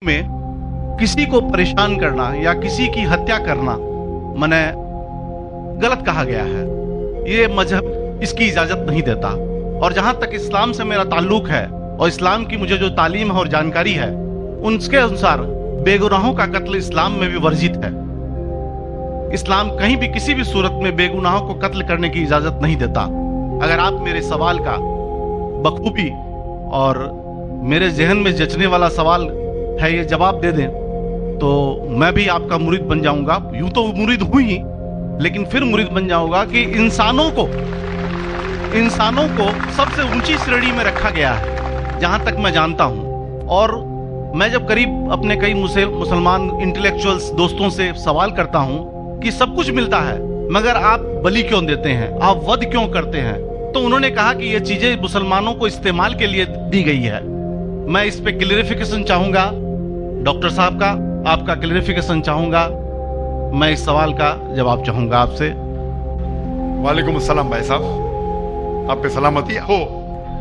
में किसी को परेशान करना या किसी की हत्या करना मने गलत कहा गया है। ये मजहब इसकी इजाजत नहीं देता। और जहां तक इस्लाम से मेरा ताल्लुक है और इस्लाम की मुझे जो तालीम है और जानकारी है, उनके अनुसार बेगुनाहों का कत्ल इस्लाम में भी वर्जित है। इस्लाम कहीं भी किसी भी सूरत में बेगुनाहों को कत्ल करने की इजाजत नहीं देता। अगर आप मेरे सवाल का बखूबी और मेरे जहन में जचने वाला सवाल है ये जवाब दे दें तो मैं भी आपका मुरीद बन जाऊंगा। यूं तो मुरीद हुई ही, लेकिन फिर मुरीद बन जाऊंगा कि इंसानों को सबसे ऊंची श्रेणी में रखा गया है जहां तक मैं जानता हूं। और मैं जब करीब अपने कई मुसलमान इंटेलेक्चुअल्स दोस्तों से सवाल करता हूं कि सब कुछ मिलता है मगर आप बलि क्यों देते हैं, आप वध क्यों करते हैं, तो उन्होंने कहा कि ये चीजें मुसलमानों को इस्तेमाल के लिए दी गई है। मैं इस पे क्लियरिफिकेशन चाहूंगा डॉक्टर साहब का, आपका क्लियरिफिकेशन चाहूंगा। मैं इस सवाल का जवाब चाहूंगा आपसे। वालेकुम अस्सलाम भाई साहब, आप पे सलामती हो।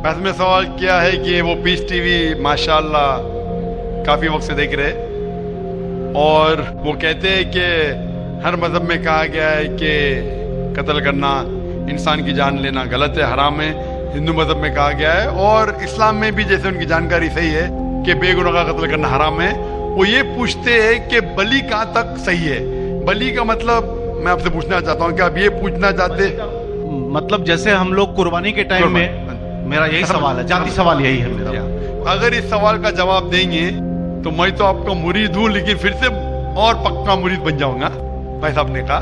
वैसे में सवाल किया है कि वो पीस टीवी माशाल्लाह काफ़ी वक्त से देख रहे, और वो कहते हैं कि हर मज़हब में कहा गया है कि कत्ल करना, इंसान की जान लेना गलत है, हराम है। हिंदू मज़हब में कहा गया है और इस्लाम में भी, जैसे उनकी जानकारी सही है कि बेगुनाह का कत्ल करना हराम है। वो ये पूछते हैं कि बलि कहाँ तक सही है। बलि का मतलब मैं आपसे पूछना चाहता हूँ कि आप ये पूछना चाहते, मतलब जैसे हम लोग कुर्बानी के टाइम में, मेरा यही सवाल है, जाती सवाल यही है मेरा। अगर इस सवाल का जवाब देंगे तो मैं तो आपका मुरीद हूँ, लेकिन फिर से और पक्का मुरीद बन जाऊंगा। भाई साहब ने कहा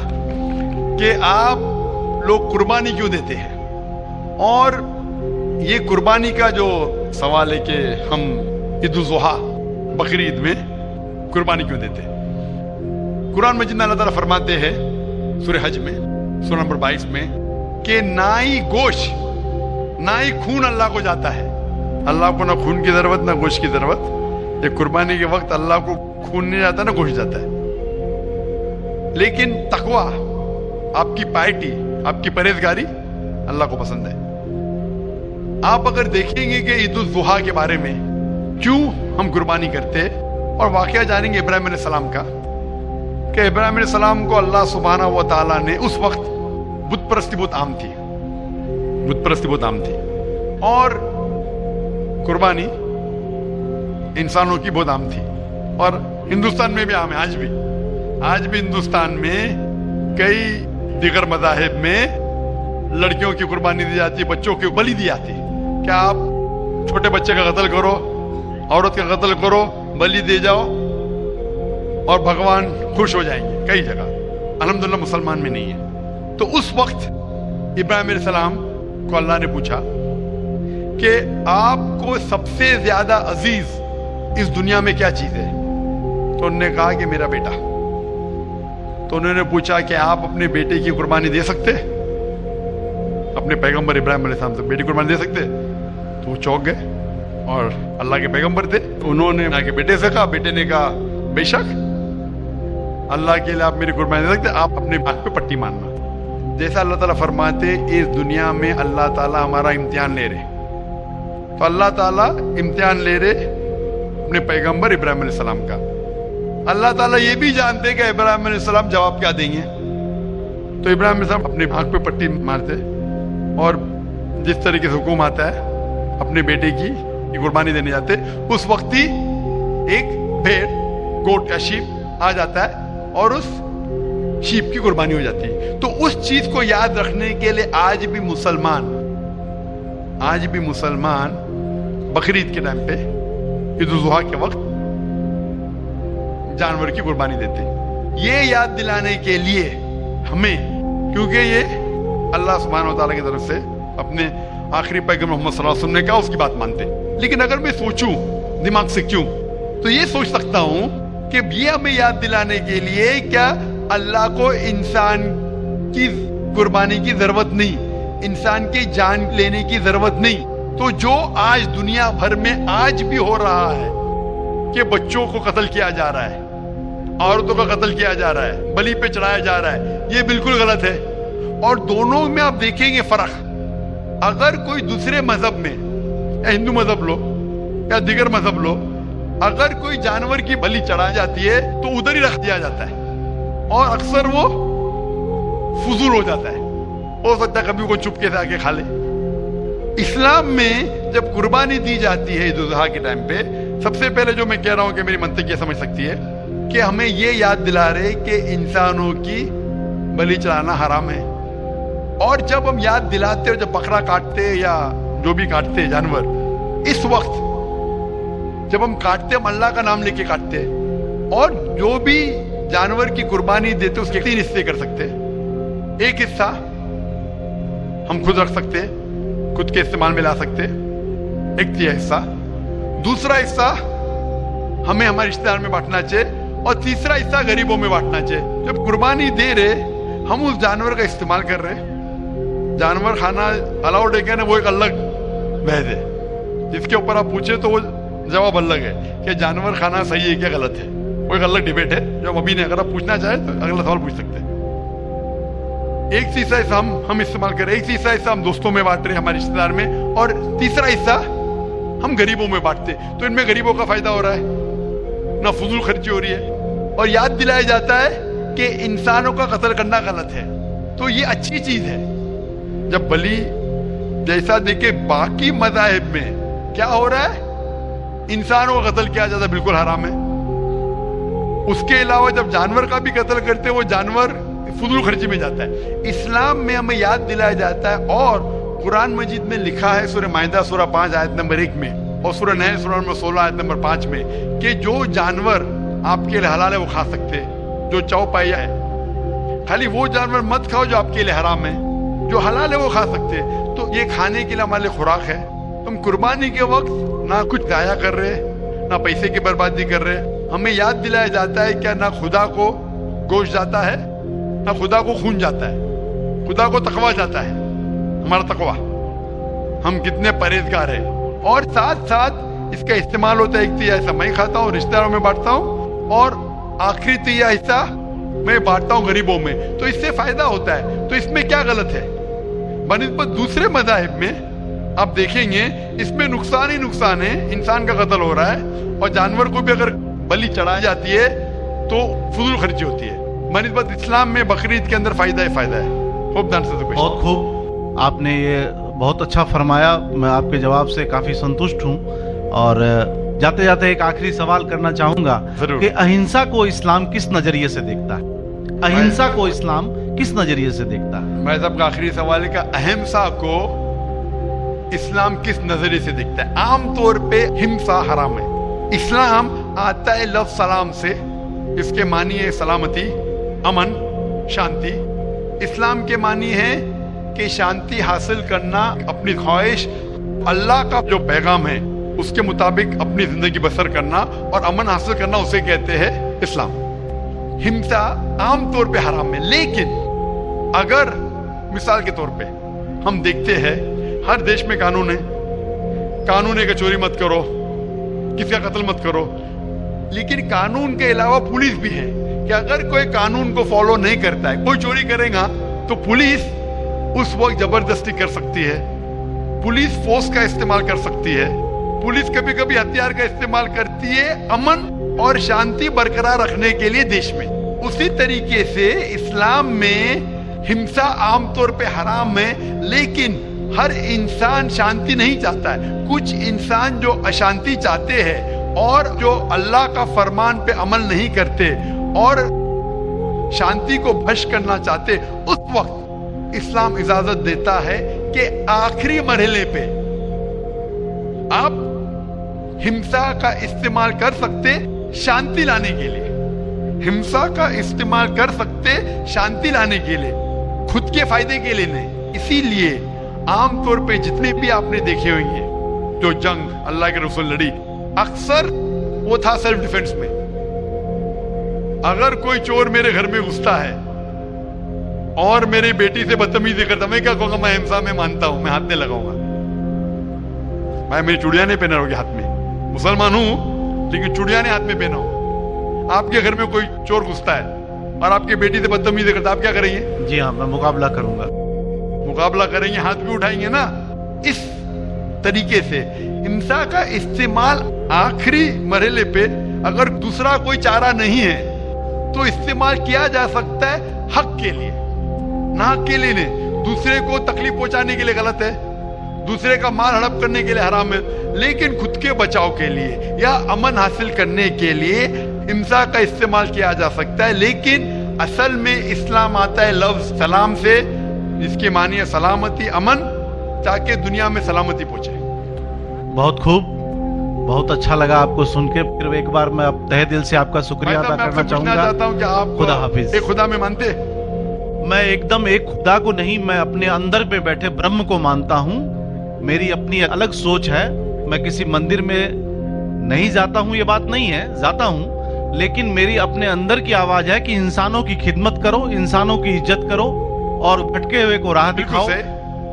कि आप लोग कुर्बानी क्यों देते हैं, और ये कुर्बानी का जो सवाल है कि हम ईद उल जुहा बकरी ईद में कुर्बानी क्यों देते हैं। कुरान मजीद में अल्लाह ताला फरमाते हैं सूरह हज में सूरह नंबर 22 में कि ना ही गोश्त ना ही खून अल्लाह को जाता है। अल्लाह को ना खून की जरूरत ना गोश्त की जरूरत। ये कुर्बानी के वक्त अल्लाह को खून नहीं जाता ना गोश्त जाता है। लेकिन तकवा, आपकी पायटी, आपकी परहेजगारी अल्लाह को पसंद है। आप अगर देखेंगे कि ईद उल जुहा के बारे में क्यों हम कुर्बानी करते हैं, और वाकया जानेंगे इब्राहिम अलैहिस्सलाम का, कि इब्राहिम अलैहिस्सलाम को अल्लाह सुब्हानहू व तआला ने, उस वक्त बुत परस्ती बहुत आम थी, बुत परस्ती बहुत आम थी, और कुर्बानी इंसानों की बहुत आम थी। और हिंदुस्तान में भी आम है, आज भी हिंदुस्तान में कई दिगर मज़ाहिब में लड़कियों की कुर्बानी दी जाती है, बच्चों की बलि दी जाती है। क्या आप छोटे बच्चे का कत्ल करो, औरत का कत्ल करो, बलि दे जाओ और भगवान खुश हो जाएंगे। कई जगह अल्हम्दुलिल्लाह मुसलमान में नहीं है। तो उस वक्त इब्राहिम अलैहिस्सलाम को अल्लाह ने पूछा कि आपको सबसे ज्यादा अजीज इस दुनिया में क्या चीज है, तो उन्होंने कहा कि मेरा बेटा। तो उन्होंने पूछा कि आप अपने बेटे की कुर्बानी दे सकते, अपने पैगंबर इब्राहिम अलैहिस्सलाम से बेटी कुर्बानी दे सकते। तो वो चौंक गए, और अल्लाह के पैगंबर थे। उन्होंने आके बेटे से कहा, बेटे ने कहा बेशक अल्लाह के लिए आप मेरी कुर्बानी दे सकते, आप अपने हाथ पे पट्टी मारना। जैसा अल्लाह ताला फरमाते, इस दुनिया में अल्लाह ताला हमारा इम्तिहान ले रहे, तो अल्लाह ताला इम्तिहान ले रहे अपने पैगंबर इब्राहिम अलैहिस्सलाम का। अल्लाह ताला ये भी जानते कि इब्राहिम अलैहिस्सलाम जवाब क्या देंगे। तो इब्राहिम अलैहिस्सलाम अपने हाथ पे पट्टी मारते, और जिस तरीके से हुक्म आता है अपने बेटे की कुर्बानी देने जाते, उस वक्त ही एक भेड़, गोट या शीप आ जाता है और उस शीप की कुर्बानी हो जाती है। तो उस चीज को याद रखने के लिए आज भी मुसलमान बकरीद के टाइम पे, ईद उल जुहा के वक्त जानवर की कुर्बानी देते हैं। ये याद दिलाने के लिए हमें, क्योंकि ये अल्लाह सुब्हानहू व तआला की तरफ से अपने आखिरी पैगंबर मोहम्मद सल्लल्लाहु अलैहि वसल्लम ने कहा, उसकी बात मानते। लेकिन अगर मैं सोचूं दिमाग से क्यों, तो ये सोच सकता हूं कि ये हमें याद दिलाने के लिए क्या अल्लाह को इंसान की कुर्बानी की जरूरत नहीं, इंसान की जान लेने की जरूरत नहीं। तो जो आज दुनिया भर में आज भी हो रहा है कि बच्चों को कत्ल किया जा रहा है, औरतों का कत्ल किया जा रहा है, बलि पे चढ़ाया जा रहा है, ये बिल्कुल गलत है। और दोनों में आप देखेंगे फर्क। अगर कोई दूसरे मजहब में, या हिंदू मजहब लो या दिगर मजहब लो, اگر کوئی جانور کی بلی چڑھائی جاتی ہے تو ادھر ہی رکھ دیا جاتا ہے اور اکثر وہ فضول ہو جاتا ہے. ہو سکتا ہے کبھی کوئی چپکے سے آگے کھا لے. اسلام میں جب قربانی دی جاتی ہے عید الاضحیٰ کے ٹائم پہ، سب سے پہلے جو میں کہہ رہا ہوں کہ میری منطق یہ سمجھ سکتی ہے کہ ہمیں یہ یاد دلا رہے کہ انسانوں کی بلی چڑھانا حرام ہے. اور جب ہم یاد دلاتے اور جب بکرا کاٹتے یا جو بھی کاٹتے جانور، اس وقت جب ہم کاٹتے ہم اللہ کا نام لے کے کاٹتے، اور جو بھی جانور کی قربانی دیتے اس کے 3 حصے کر سکتے. ایک حصہ ہم خود رکھ سکتے، خود کے استعمال میں لا سکتے، ایک حصہ. دوسرا حصہ ہمیں ہمارے رشتہ دار میں بانٹنا چاہیے، اور تیسرا حصہ غریبوں میں بانٹنا چاہیے. جب قربانی دے رہے ہم اس جانور کا استعمال کر رہے ہیں. جانور کھانا الاؤڈ ہے کیا نہیں وہ ایک الگ بحث ہے، جس کے اوپر آپ پوچھے تو وہ جواب الگ ہے کہ جانور کھانا صحیح ہے کیا غلط ہے، وہ ایک الگ ڈیبیٹ ہے جو ابھی نہیں. اگر آپ پوچھنا چاہیں تو اگلا سوال پوچھ سکتے ہیں. ایک تیسرا حصہ ہم استعمال کر رہے ہیں، ایک تیسرا حصہ ہم دوستوں میں بانٹ رہے ہیں ہمارے رشتہ دار میں، اور تیسرا حصہ ہم غریبوں میں بانٹتے. تو ان میں غریبوں کا فائدہ ہو رہا ہے، نہ فضول خرچی ہو رہی ہے، اور یاد دلایا جاتا ہے کہ انسانوں کا قتل کرنا غلط ہے. تو یہ اچھی چیز ہے. جب بلی جیسا دیکھے باقی مذاہب میں کیا ہو رہا ہے، انسانوں کا قتل کیا جاتا ہے بالکل حرام ہے. اس کے علاوہ جب جانور کا بھی قتل کرتے وہ جانور فضول خرچی میں جاتا ہے. اسلام میں ہمیں یاد دلایا جاتا ہے، اور قرآن مجید میں لکھا ہے سورہ مائدہ سورہ 5 آیت نمبر 1 میں، اور سورہ نحل سورہ نمبر 16 آیت نمبر 5 میں، کہ جو جانور آپ کے لیے حلال ہے وہ کھا سکتے، جو چوپایا ہے. خالی وہ جانور مت کھاؤ جو آپ کے لیے حرام ہے، جو حلال ہے وہ کھا سکتے. تو یہ کھانے کے لیے ہمارے لیے خوراک ہے. ہم قربانی کے وقت نہ کچھ ضائع کر رہے، نہ پیسے کی بربادی کر رہے. ہمیں یاد دلایا جاتا ہے کہ نہ خدا کو گوشت جاتا ہے، نہ خدا کو خون جاتا ہے، خدا کو تقویٰ جاتا ہے. ہمارا تقویٰ، ہم کتنے پرہیزگار ہیں. اور ساتھ ساتھ اس کا استعمال ہوتا ہے. ایک تیسرا حصہ میں کھاتا ہوں، رشتہ داروں میں بانٹتا ہوں، اور آخری تیسرا حصہ میں بانٹتا ہوں غریبوں میں. تو اس سے فائدہ ہوتا ہے. تو اس میں کیا غلط ہے بنسبت دوسرے مذاہب میں؟ آپ دیکھیں گے اس میں نقصان ہی نقصان ہے. انسان کا قتل ہو رہا ہے، اور جانور کو بھی اگر بلی چڑھائی جاتی ہے تو فضول خرچی ہوتی ہے. بنسبت اسلام میں بقرعید کے اندر فائدہ ہی فائدہ ہے. بہت خوب، آپ نے یہ بہت اچھا فرمایا. میں آپ کے جواب سے کافی سنتشٹ ہوں. اور جاتے جاتے ایک آخری سوال کرنا چاہوں گا کہ اہنسا کو اسلام کس نظریے سے دیکھتا ہے؟ اہنسا کو اسلام کس نظریے سے دیکھتا ہے؟ میں سب کا آخری سوال ہے کہ اہمسا کو اسلام کس نظریے سے دیکھتا ہے؟ عام طور پہ ہمسا حرام ہے. اسلام آتا ہے لفظ سلام سے، اس کے معنی ہے سلامتی، امن، شانتی. اسلام کے معنی ہے کہ شانتی حاصل کرنا، اپنی خواہش، اللہ کا جو پیغام ہے اس کے مطابق اپنی زندگی بسر کرنا اور امن حاصل کرنا، اسے کہتے ہیں اسلام. ہمسا عام طور پہ حرام ہے. لیکن اگر مثال کے طور پہ ہم دیکھتے ہیں ہر دیش میں قانون ہے کہ چوری مت کرو، کسی کا قتل مت کرو. لیکن قانون کے علاوہ پولیس بھی ہے کہ اگر کوئی قانون کو فالو نہیں کرتا ہے، کوئی چوری کرے گا تو پولیس اس وقت زبردستی کر سکتی ہے، پولیس فورس کا استعمال کر سکتی ہے، پولیس کبھی کبھی ہتھیار کا استعمال کرتی ہے امن اور شانتی برقرار رکھنے کے لیے دیش میں. اسی طریقے سے اسلام میں ہمسا عام طور پہ حرام ہے. لیکن ہر انسان شانتی نہیں چاہتا ہے. کچھ انسان جو اشانتی چاہتے ہیں اور جو اللہ کا فرمان پہ عمل نہیں کرتے اور شانتی کو بھش کرنا چاہتے، اس وقت اسلام اجازت دیتا ہے کہ آخری مرحلے پہ آپ ہمسا کا استعمال کر سکتے شانتی لانے کے لیے. ہمسا کا استعمال کر سکتے شانتی لانے کے لیے، خود کے فائدے کے لیے نہیں. اسی لیے عام طور پہ جتنے بھی آپ نے دیکھے ہوئیں گے جو جنگ اللہ کے رسول لڑی، اکثر وہ تھا سیلف ڈیفنس میں. اگر کوئی چور میرے گھر میں گھستا ہے اور میری بیٹی سے بدتمیزی کرتا، میں کیا کہوں گا؟ میں ہمسا میں مانتا ہوں، میں ہاتھ نہیں لگاؤں گا. میں میری چوڑیاں نہیں پہنا ہوگی ہاتھ میں، مسلمان ہوں لیکن چوڑیاں نہیں ہاتھ میں پہنا ہوں. آپ کے گھر میں کوئی چور گھستا ہے اور آپ کی بیٹی سے بدتمیزی کرتا، آپ کیا کریں گے؟ جی ہاں، میں مقابلہ کروں گا. مقابلہ کریں گے، ہاتھ بھی اٹھائیں گے نا. اس طریقے سے ہمسا کا استعمال आखिरी मरहले पे अगर दूसरा कोई चारा नहीं है तो इस्तेमाल किया जा सकता है हक के लिए, ना हक के लिए नहीं। दूसरे को तकलीफ पहुंचाने के लिए गलत है, दूसरे का माल हड़प करने के लिए हराम है, लेकिन खुद के बचाव के लिए या अमन हासिल करने के लिए हिंसा का इस्तेमाल किया जा सकता है। लेकिन असल में इस्लाम आता है लफ्ज सलाम से, जिसके मानी है सलामती, अमन, ताकि दुनिया में सलामती पहुंचे। बहुत खूब, बहुत अच्छा लगा आपको सुन के। फिर एक बार मैं अब तहे दिल से आपका शुक्रिया अदा करना चाहता हूँ कि आप खुदा हाफिज। एक खुदा में मानते? मैं एकदम एक खुदा को नहीं, मैं अपने अंदर में बैठे ब्रह्म को मानता हूँ। मेरी अपनी अलग सोच है। मैं किसी मंदिर में नहीं जाता हूँ, ये बात नहीं है, जाता हूँ, लेकिन मेरी अपने अंदर की आवाज है कि इंसानों की खिदमत करो, इंसानों की इज्जत करो और भटके हुए को राह दिखाओ।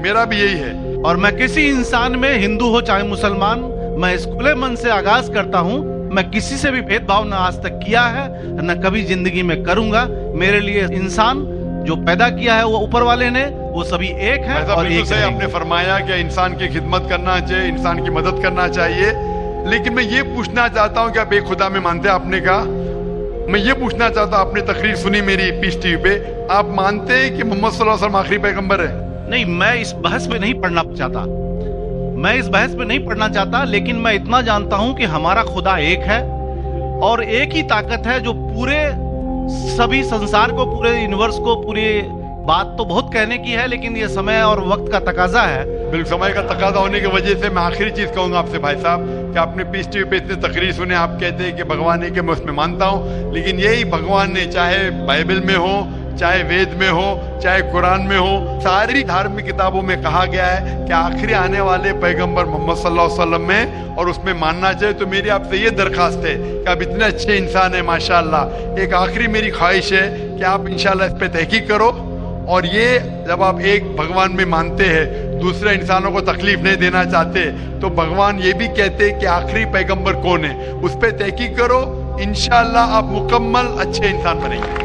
मेरा भी यही है। और मैं किसी इंसान में, हिंदू हो चाहे मुसलमान, मैं इस खुले मन से आगाज करता हूँ। मैं किसी से भी भेदभाव न आज तक किया है, न कभी जिंदगी में करूंगा। मेरे लिए इंसान जो पैदा किया है वो ऊपर वाले ने, वो सभी एक है और एक से आपने फरमाया कि इंसान की खिदमत करना चाहिए, इंसान की मदद करना चाहिए। लेकिन मैं ये पूछना चाहता हूँ कि आप एक खुदा में मानते हैं? आपने कहा, मैं ये पूछना चाहता हूँ, आपने तकरीर सुनी मेरी पीस टीवी पे, आप मानते हैं कि मोहम्मद सल्लल्लाहु अलैहि वसल्लम आखिरी पैगंबर है? नहीं, मैं इस बहस में नहीं पढ़ना चाहता, मैं इस बहस में नहीं पढ़ना चाहता, लेकिन मैं इतना जानता हूं कि हमारा खुदा एक है और एक ही ताकत है जो पूरे सभी संसार को, पूरे यूनिवर्स को, पूरी बात तो बहुत कहने की है, लेकिन ये समय और वक्त का तकाजा है। बिल्कुल, समय का तकाजा होने की वजह से मैं आखिरी चीज कहूंगा आपसे भाई साहब कि आपने पीस टीवी पे इतने तकरीर सुने, आप कहते हैं कि भगवान है, कि मैं उसमें मानता हूँ, लेकिन यही भगवान ने, चाहे बाइबल में हो, चाहे वेद में हो, चाहे कुरान में हो, सारी धार्मिक किताबों में कहा गया है कि आखिरी आने वाले पैगंबर मोहम्मद सल्लल्लाहु अलैहि वसल्लम में, और उसमें मानना चाहिए। तो मेरी आपसे ये दरखास्त है कि आप इतने अच्छे इंसान हैं माशाल्लाह, एक आखिरी मेरी ख्वाहिश है कि आप इंशाल्लाह इस पे तहकीक करो, और ये जब आप एक भगवान में मानते हैं, दूसरे इंसानों को तकलीफ नहीं देना चाहते, तो भगवान ये भी कहते हैं कि आखिरी पैगंबर कौन है, उस पर तहकीक करो, इंशाल्लाह आप मुकम्मल अच्छे इंसान बनेंगे।